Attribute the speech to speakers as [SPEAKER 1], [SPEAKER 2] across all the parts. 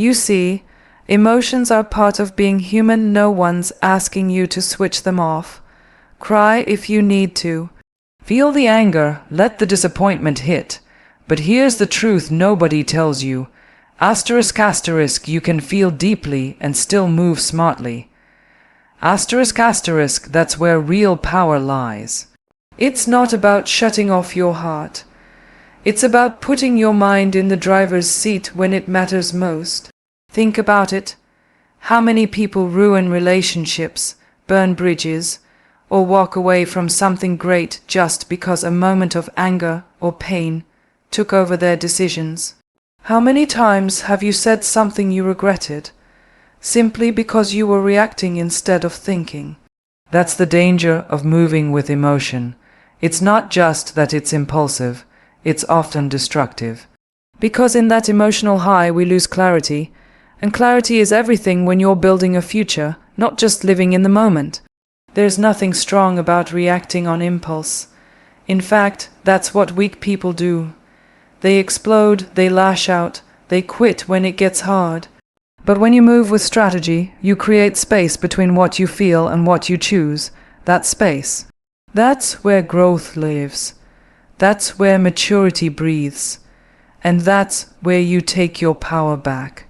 [SPEAKER 1] You see, emotions are part of being human. No one's asking you to switch them off. Cry if you need to. Feel the anger, let the disappointment hit. But here's the truth nobody tells you. ***, you can feel deeply and still move smartly. ***, that's where real power lies. It's not about shutting off your heart. It's about putting your mind in the driver's seat when it matters most. Think about it. How many people ruin relationships, burn bridges, or walk away from something great just because a moment of anger or pain took over their decisions? How many times have you said something you regretted, simply because you were reacting instead of thinking? That's the danger of moving with emotion. It's not just that it's impulsive, it's often destructive. Because in that emotional high we lose clarity, and clarity is everything when you're building a future, not just living in the moment. There's nothing strong about reacting on impulse. In fact, that's what weak people do. They explode, they lash out, they quit when it gets hard. But when you move with strategy, you create space between what you feel and what you choose. That space. That's where growth lives. That's where maturity breathes. And that's where you take your power back.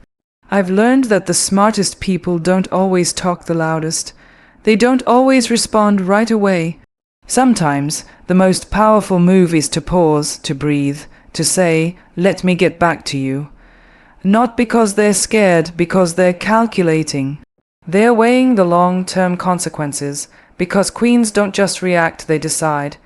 [SPEAKER 1] I've learned that the smartest people don't always talk the loudest. They don't always respond right away. Sometimes the most powerful move is to pause, to breathe, to say, "Let me get back to you." Not because they're scared, because they're calculating. They're weighing the long-term consequences, because queens don't just react, they decide.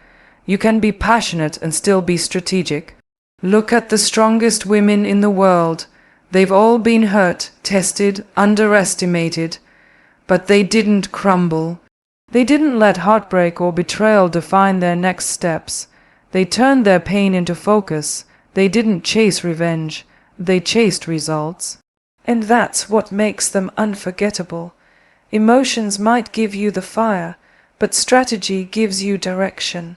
[SPEAKER 1] You can be passionate and still be strategic. Look at the strongest women in the world. They've all been hurt, tested, underestimated, but they didn't crumble. They didn't let heartbreak or betrayal define their next steps. They turned their pain into focus. They didn't chase revenge. They chased results. And that's what makes them unforgettable. Emotions might give you the fire, but strategy gives you direction.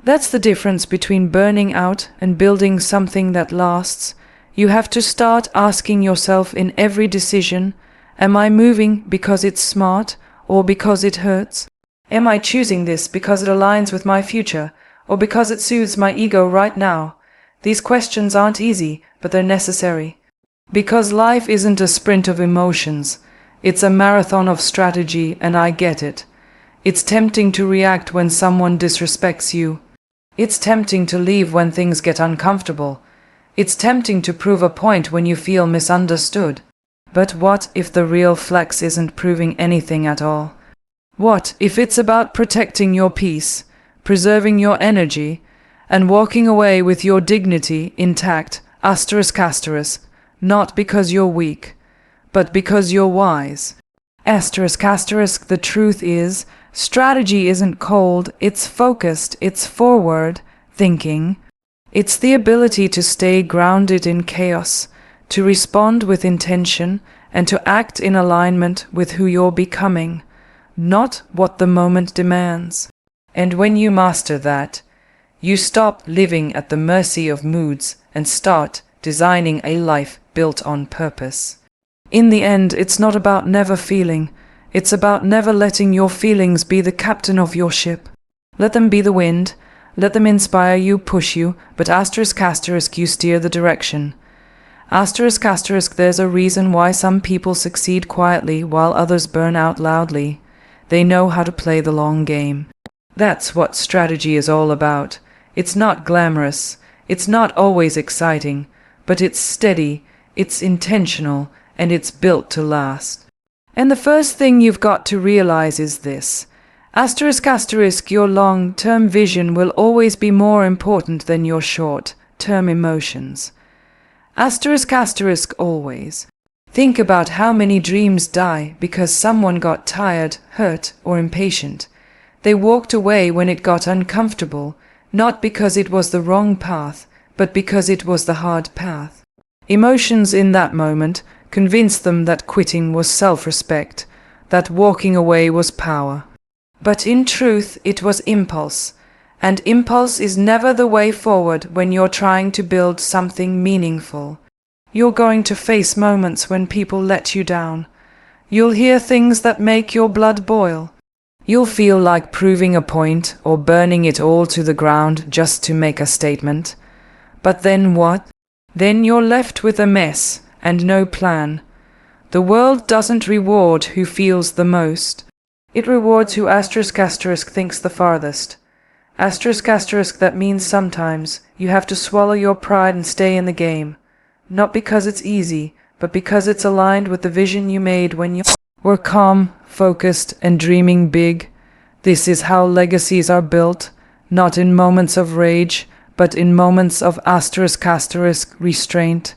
[SPEAKER 1] That's the difference between burning out and building something that lasts. You have to start asking yourself in every decision, am I moving because it's smart or because it hurts? Am I choosing this because it aligns with my future or because it soothes my ego right now? These questions aren't easy, but they're necessary. Because life isn't a sprint of emotions. It's a marathon of strategy, and I get it. It's tempting to react when someone disrespects you. It's tempting to leave when things get uncomfortable. It's tempting to prove a point when you feel misunderstood. But what if the real flex isn't proving anything at all? What if it's about protecting your peace, preserving your energy, and walking away with your dignity intact, ***, not because you're weak, but because you're wise. ***, the truth is, strategy isn't cold, it's focused, it's forward thinking. It's the ability to stay grounded in chaos, to respond with intention, and to act in alignment with who you're becoming, not what the moment demands. And when you master that, you stop living at the mercy of moods and start designing a life built on purpose. In the end, it's not about never feeling. It's about never letting your feelings be the captain of your ship. Let them be the wind. Let them inspire you, push you, but ***, you steer the direction. ***, there's a reason why some people succeed quietly while others burn out loudly. They know how to play the long game. That's what strategy is all about. It's not glamorous. It's not always exciting, but it's steady, it's intentional, and it's built to last. And the first thing you've got to realize is this. ***, your long-term vision will always be more important than your short-term emotions. ***, always. Think about how many dreams die because someone got tired, hurt, or impatient. They walked away when it got uncomfortable, not because it was the wrong path, but because it was the hard path. Emotions in that moment convinced them that quitting was self-respect, that walking away was power. But in truth, it was impulse, and impulse is never the way forward when you're trying to build something meaningful. You're going to face moments when people let you down. You'll hear things that make your blood boil. You'll feel like proving a point or burning it all to the ground just to make a statement. But then what? Then you're left with a mess and no plan. The world doesn't reward who feels the most. It rewards who thinks the farthest. That means sometimes you have to swallow your pride and stay in the game. Not because it's easy, but because it's aligned with the vision you made when you were calm, focused, and dreaming big. This is how legacies are built, not in moments of rage, but in moments of restraint.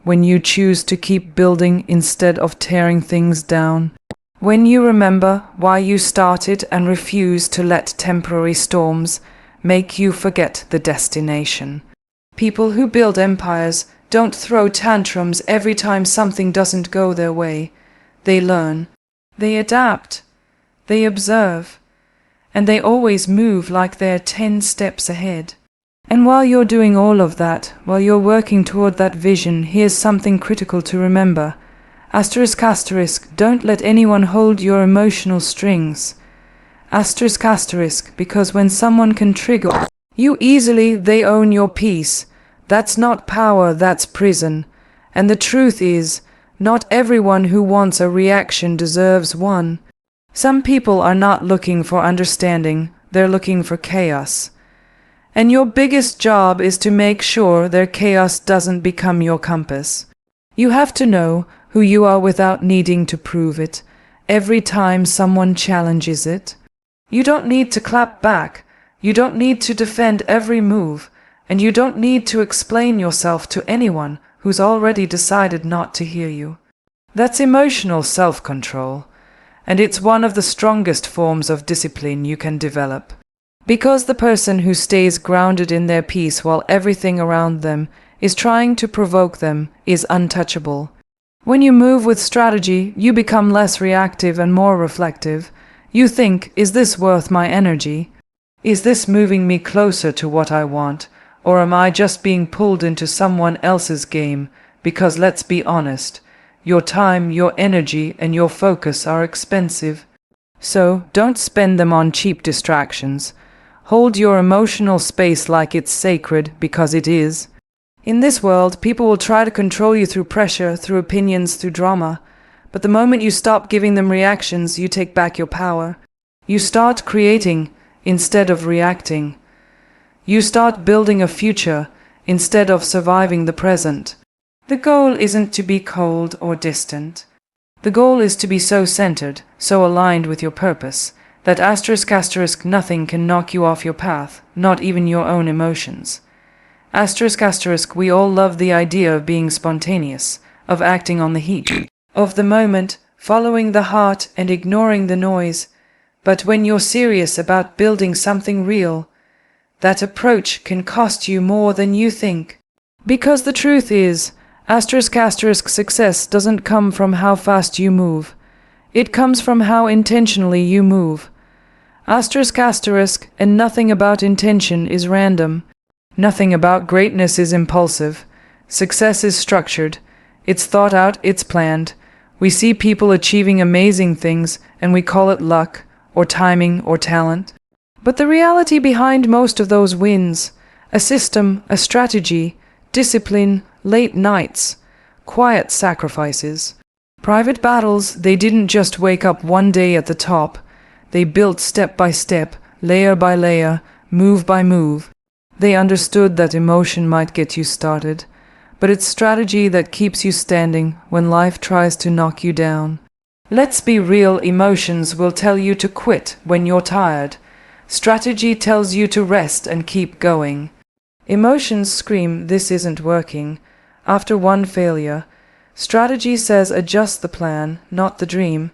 [SPEAKER 1] When you choose to keep building instead of tearing things down. When you remember why you started and refuse to let temporary storms make you forget the destination. People who build empires don't throw tantrums every time something doesn't go their way. They learn, they adapt, they observe, and they always move like they're 10 steps ahead. And while you're doing all of that, while you're working toward that vision, here's something critical to remember. Don't let anyone hold your emotional strings. Because when someone can trigger you easily, they own your peace. That's not power, that's prison. And the truth is, not everyone who wants a reaction deserves one. Some people are not looking for understanding, they're looking for chaos. And your biggest job is to make sure their chaos doesn't become your compass. You have to know who you are without needing to prove it, every time someone challenges it. You don't need to clap back, you don't need to defend every move, and you don't need to explain yourself to anyone who's already decided not to hear you. That's emotional self-control, and it's one of the strongest forms of discipline you can develop. Because the person who stays grounded in their peace while everything around them is trying to provoke them is untouchable. When you move with strategy, you become less reactive and more reflective. You think, is this worth my energy? Is this moving me closer to what I want? Or am I just being pulled into someone else's game? Because let's be honest, your time, your energy, and your focus are expensive. So don't spend them on cheap distractions. Hold your emotional space like it's sacred, because it is. In this world, people will try to control you through pressure, through opinions, through drama. But the moment you stop giving them reactions, you take back your power. You start creating instead of reacting. You start building a future instead of surviving the present. The goal isn't to be cold or distant. The goal is to be so centered, so aligned with your purpose, that nothing can knock you off your path, not even your own emotions. We all love the idea of being spontaneous, of acting on the heat, of the moment, following the heart and ignoring the noise. But when you're serious about building something real, that approach can cost you more than you think. Because the truth is, success doesn't come from how fast you move. It comes from how intentionally you move. And nothing about intention is random. Nothing about greatness is impulsive. Success is structured. It's thought out, it's planned. We see people achieving amazing things, and we call it luck, or timing, or talent. But the reality behind most of those wins, a system, a strategy, discipline, late nights, quiet sacrifices, private battles, they didn't just wake up one day at the top. They built step by step, layer by layer, move by move. They understood that emotion might get you started, but it's strategy that keeps you standing when life tries to knock you down. Let's be real, emotions will tell you to quit when you're tired. Strategy tells you to rest and keep going. Emotions scream, this isn't working. After one failure, strategy says adjust the plan, not the dream.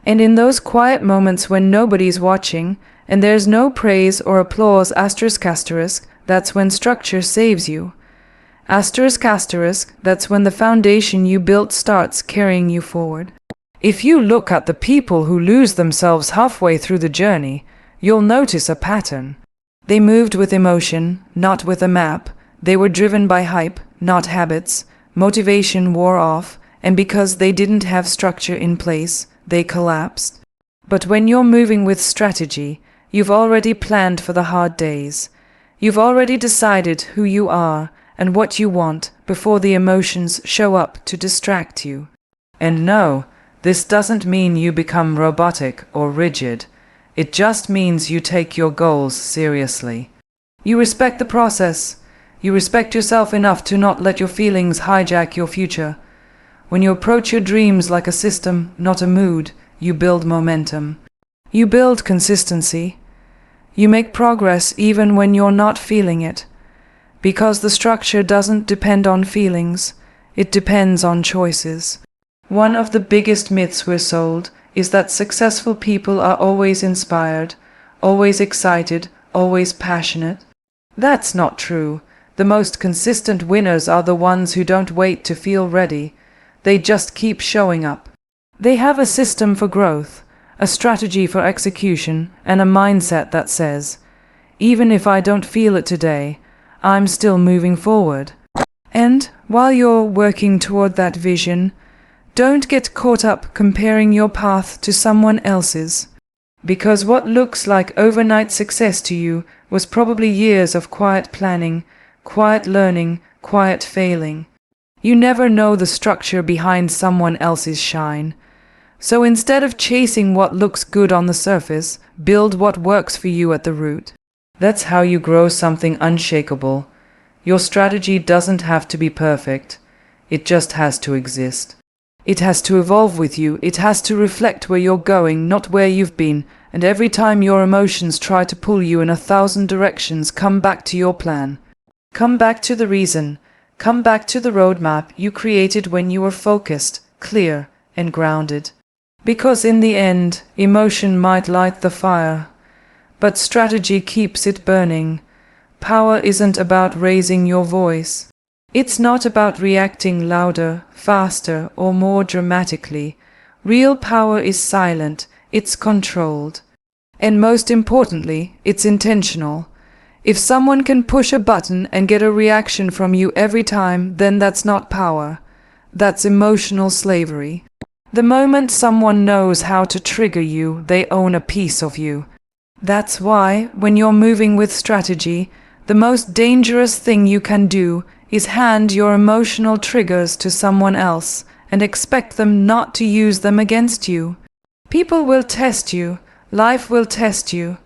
[SPEAKER 1] And in those quiet moments when nobody's watching, and there's no praise or applause, that's when structure saves you. That's when the foundation you built starts carrying you forward. If you look at the people who lose themselves halfway through the journey, you'll notice a pattern. They moved with emotion, not with a map. They were driven by hype, not habits. Motivation wore off, and because they didn't have structure in place, they collapsed. But when you're moving with strategy, you've already planned for the hard days. You've already decided who you are and what you want before the emotions show up to distract you. And no, this doesn't mean you become robotic or rigid. It just means you take your goals seriously. You respect the process. You respect yourself enough to not let your feelings hijack your future. When you approach your dreams like a system, not a mood, you build momentum. You build consistency. You make progress even when you're not feeling it. Because the structure doesn't depend on feelings, it depends on choices. One of the biggest myths we're sold is that successful people are always inspired, always excited, always passionate. That's not true. The most consistent winners are the ones who don't wait to feel ready. They just keep showing up. They have a system for growth, a strategy for execution, and a mindset that says, even if I don't feel it today, I'm still moving forward. And while you're working toward that vision, don't get caught up comparing your path to someone else's. Because what looks like overnight success to you was probably years of quiet planning, quiet learning, quiet failing. You never know the structure behind someone else's shine. So instead of chasing what looks good on the surface, build what works for you at the root. That's how you grow something unshakable. Your strategy doesn't have to be perfect. It just has to exist. It has to evolve with you. It has to reflect where you're going, not where you've been. And every time your emotions try to pull you in 1,000 directions, come back to your plan. Come back to the reason. Come back to the roadmap you created when you were focused, clear, and grounded. Because in the end, emotion might light the fire, but strategy keeps it burning. Power isn't about raising your voice. It's not about reacting louder, faster, or more dramatically. Real power is silent, it's controlled. And most importantly, it's intentional. If someone can push a button and get a reaction from you every time, then that's not power. That's emotional slavery. The moment someone knows how to trigger you, they own a piece of you. That's why, when you're moving with strategy, the most dangerous thing you can do is hand your emotional triggers to someone else and expect them not to use them against you. People will test you. Life will test you.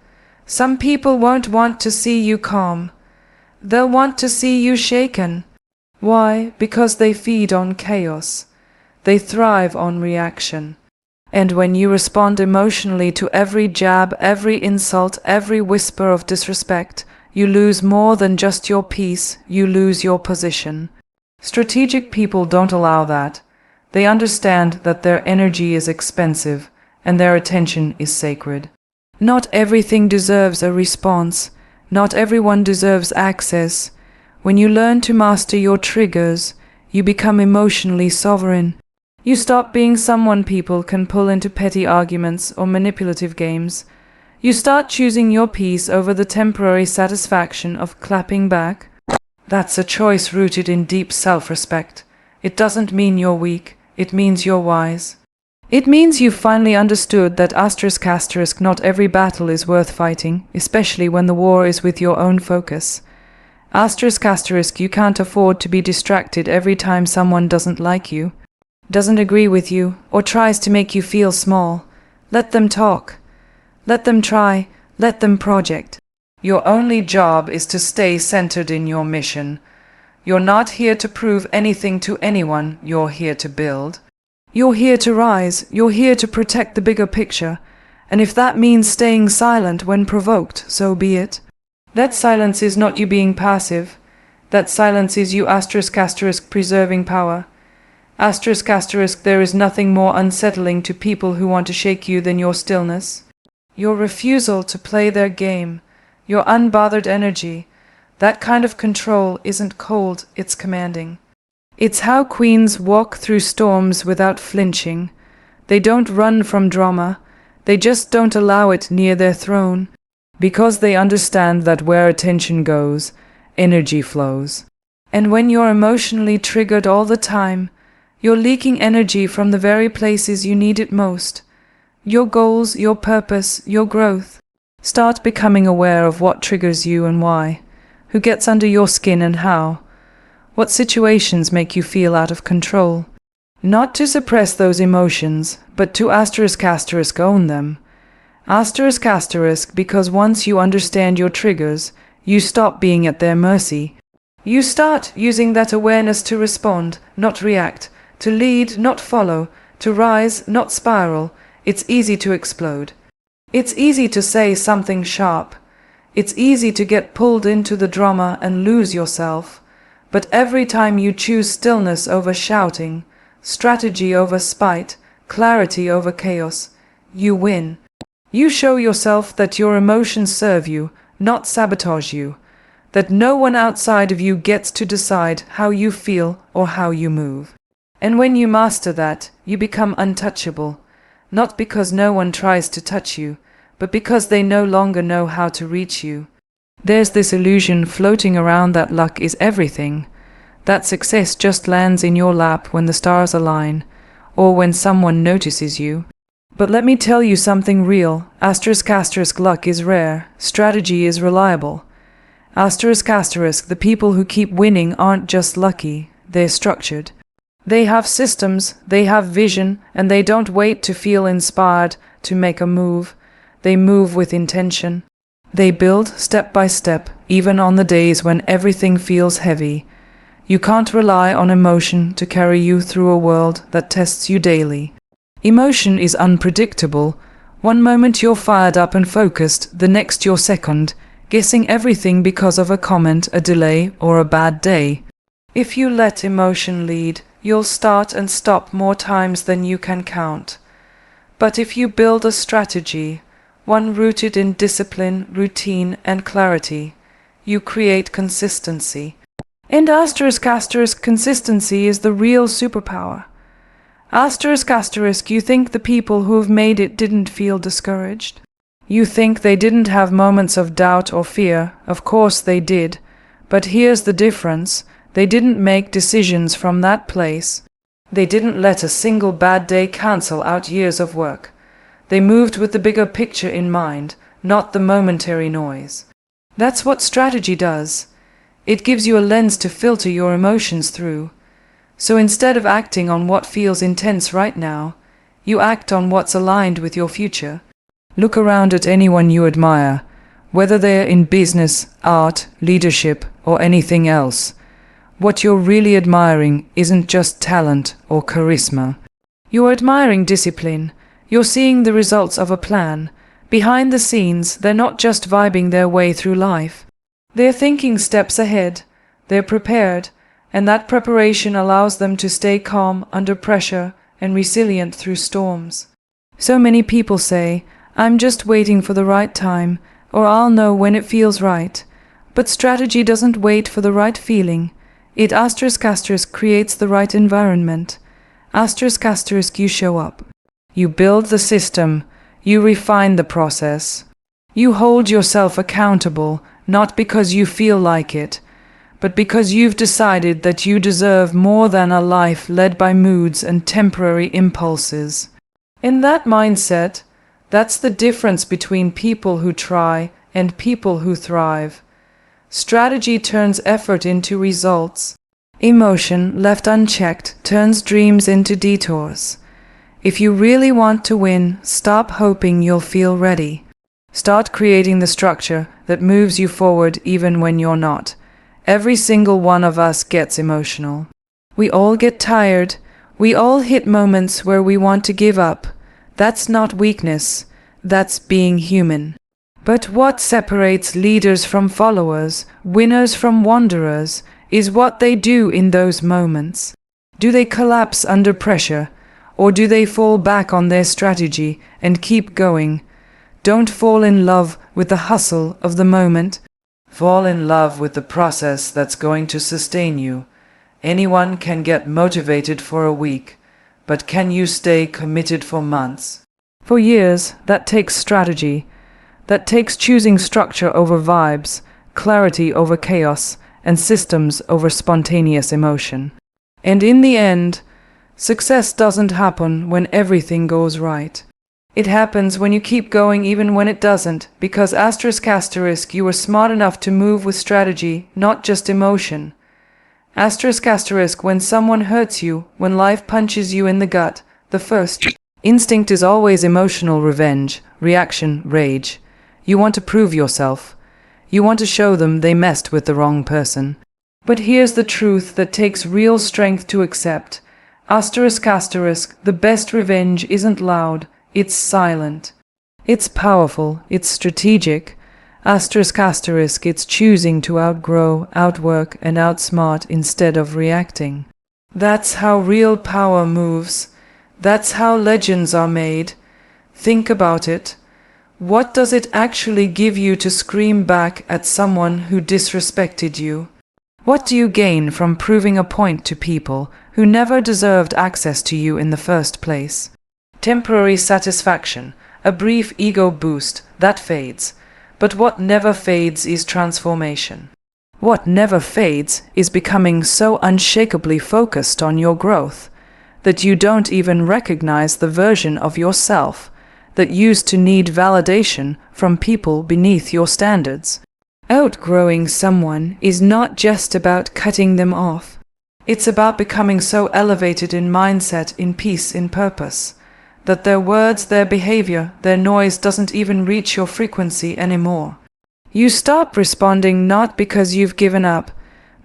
[SPEAKER 1] Some people won't want to see you calm. They'll want to see you shaken. Why? Because they feed on chaos. They thrive on reaction. And when you respond emotionally to every jab, every insult, every whisper of disrespect, you lose more than just your peace, you lose your position. Strategic people don't allow that. They understand that their energy is expensive and their attention is sacred. Not everything deserves a response. Not everyone deserves access. When you learn to master your triggers, you become emotionally sovereign. You stop being someone people can pull into petty arguments or manipulative games. You start choosing your peace over the temporary satisfaction of clapping back. That's a choice rooted in deep self-respect. It doesn't mean you're weak. It means you're wise. It means you've finally understood that *** not every battle is worth fighting, especially when the war is with your own focus. *** you can't afford to be distracted every time someone doesn't like you, doesn't agree with you, or tries to make you feel small. Let them talk. Let them try. Let them project. Your only job is to stay centered in your mission. You're not here to prove anything to anyone. You're here to build. You're here to rise. You're here to protect the bigger picture. And if that means staying silent when provoked, so be it. That silence is not you being passive. That silence is you ** preserving power. *** there is nothing more unsettling to people who want to shake you than your stillness. Your refusal to play their game. Your unbothered energy. That kind of control isn't cold, it's commanding. It's how queens walk through storms without flinching. They don't run from drama. They just don't allow it near their throne. Because they understand that where attention goes, energy flows. And when you're emotionally triggered all the time, you're leaking energy from the very places you need it most. Your goals, your purpose, your growth. Start becoming aware of what triggers you and why. Who gets under your skin and how. What situations make you feel out of control. Not to suppress those emotions, but to *** own them. *** because once you understand your triggers, you stop being at their mercy. You start using that awareness to respond, not react, to lead, not follow, to rise, not spiral. It's easy to explode. It's easy to say something sharp. It's easy to get pulled into the drama and lose yourself. But every time you choose stillness over shouting, strategy over spite, clarity over chaos, you win. You show yourself that your emotions serve you, not sabotage you. That no one outside of you gets to decide how you feel or how you move. And when you master that, you become untouchable. Not because no one tries to touch you, but because they no longer know how to reach you. There's this illusion floating around that luck is everything. That success just lands in your lap when the stars align, or when someone notices you. But let me tell you something real. *** luck is rare. Strategy is reliable. *** the people who keep winning aren't just lucky, they're structured. They have systems, they have vision, and they don't wait to feel inspired to make a move. They move with intention. They build step by step, even on the days when everything feels heavy. You can't rely on emotion to carry you through a world that tests you daily. Emotion is unpredictable. One moment you're fired up and focused, the next you're second, guessing everything because of a comment, a delay, or a bad day. If you let emotion lead, you'll start and stop more times than you can count. But if you build a strategy, one rooted in discipline, routine, and clarity, you create consistency. And *** consistency is the real superpower. *** you think the people who've made it didn't feel discouraged? You think they didn't have moments of doubt or fear? Of course they did. But here's the difference. They didn't make decisions from that place. They didn't let a single bad day cancel out years of work. They moved with the bigger picture in mind, not the momentary noise. That's what strategy does. It gives you a lens to filter your emotions through. So instead of acting on what feels intense right now, you act on what's aligned with your future. Look around at anyone you admire, whether they're in business, art, leadership, or anything else. What you're really admiring isn't just talent or charisma. You're admiring discipline. You're seeing the results of a plan. Behind the scenes, they're not just vibing their way through life. They're thinking steps ahead. They're prepared. And that preparation allows them to stay calm under pressure and resilient through storms. So many people say, "I'm just waiting for the right time," or "I'll know when it feels right." But strategy doesn't wait for the right feeling. It ** creates the right environment. ** you show up. You build the system. You refine the process. You hold yourself accountable, not because you feel like it, but because you've decided that you deserve more than a life led by moods and temporary impulses. In that mindset, that's the difference between people who try and people who thrive. Strategy turns effort into results. Emotion, left unchecked, turns dreams into detours. If you really want to win, stop hoping you'll feel ready. Start creating the structure that moves you forward even when you're not. Every single one of us gets emotional. We all get tired. We all hit moments where we want to give up. That's not weakness. That's being human. But what separates leaders from followers, winners from wanderers, is what they do in those moments. Do they collapse under pressure, or do they fall back on their strategy and keep going? Don't fall in love with the hustle of the moment. Fall in love with the process that's going to sustain you. Anyone can get motivated for a week, but can you stay committed for months? For years, that takes strategy. That takes choosing structure over vibes, clarity over chaos, and systems over spontaneous emotion. And in the end, success doesn't happen when everything goes right. It happens when you keep going even when it doesn't, because you were smart enough to move with strategy, not just emotion. When someone hurts you, when life punches you in the gut, the first instinct is always emotional revenge, reaction, rage. You want to prove yourself. You want to show them they messed with the wrong person. But here's the truth that takes real strength to accept. The best revenge isn't loud, it's silent. It's powerful, it's strategic. It's choosing to outgrow, outwork, and outsmart instead of reacting. That's how real power moves. That's how legends are made. Think about it. What does it actually give you to scream back at someone who disrespected you? What do you gain from proving a point to people who never deserved access to you in the first place? Temporary satisfaction, a brief ego boost, that fades. But what never fades is transformation. What never fades is becoming so unshakably focused on your growth that you don't even recognize the version of yourself that used to need validation from people beneath your standards. Outgrowing someone is not just about cutting them off. It's about becoming so elevated in mindset, in peace, in purpose, that their words, their behavior, their noise doesn't even reach your frequency anymore. You stop responding not because you've given up,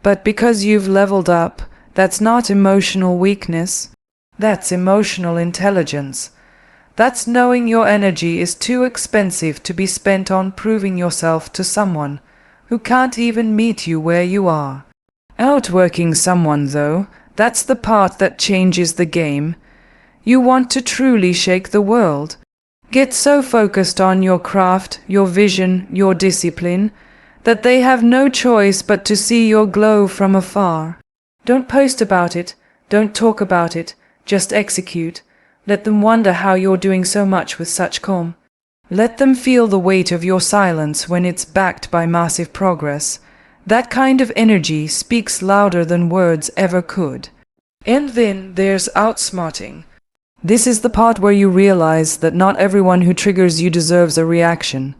[SPEAKER 1] but because you've leveled up. That's not emotional weakness. That's emotional intelligence. That's knowing your energy is too expensive to be spent on proving yourself to someone who can't even meet you where you are. Outworking someone, though, that's the part that changes the game. You want to truly shake the world. Get so focused on your craft, your vision, your discipline, that they have no choice but to see your glow from afar. Don't post about it, don't talk about it, just execute. Let them wonder how you're doing so much with such calm. Let them feel the weight of your silence when it's backed by massive progress. That kind of energy speaks louder than words ever could. And then there's outsmarting. This is the part where you realize that not everyone who triggers you deserves a reaction,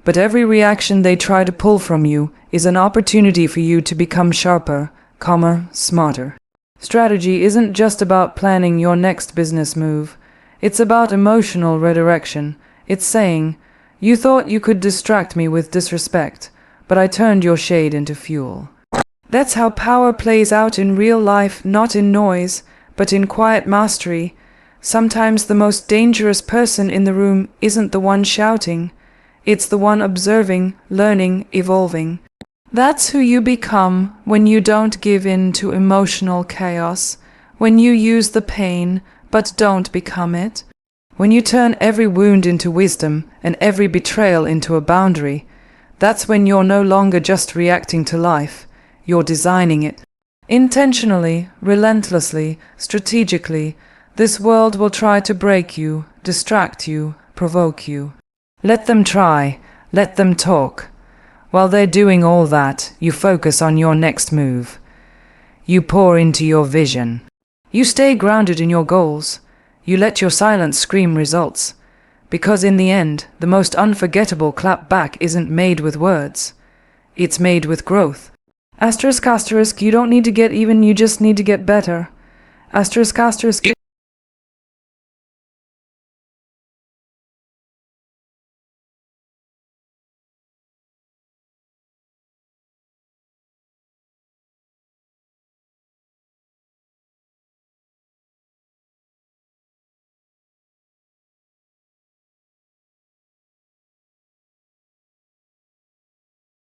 [SPEAKER 1] but every reaction they try to pull from you is an opportunity for you to become sharper, calmer, smarter. Strategy isn't just about planning your next business move. It's about emotional redirection. It's saying, you thought you could distract me with disrespect, but I turned your shade into fuel. That's how power plays out in real life, not in noise, but in quiet mastery. Sometimes the most dangerous person in the room isn't the one shouting. It's the one observing, learning, evolving. That's who you become when you don't give in to emotional chaos, when you use the pain but don't become it, when you turn every wound into wisdom and every betrayal into a boundary. That's when you're no longer just reacting to life, you're designing it. Intentionally, relentlessly, strategically, this world will try to break you, distract you, provoke you. Let them try, let them talk. While they're doing all that, you focus on your next move. You pour into your vision. You stay grounded in your goals. You let your silence scream results. Because in the end, the most unforgettable clap back isn't made with words. It's made with growth. You don't need to get even, you just need to get better.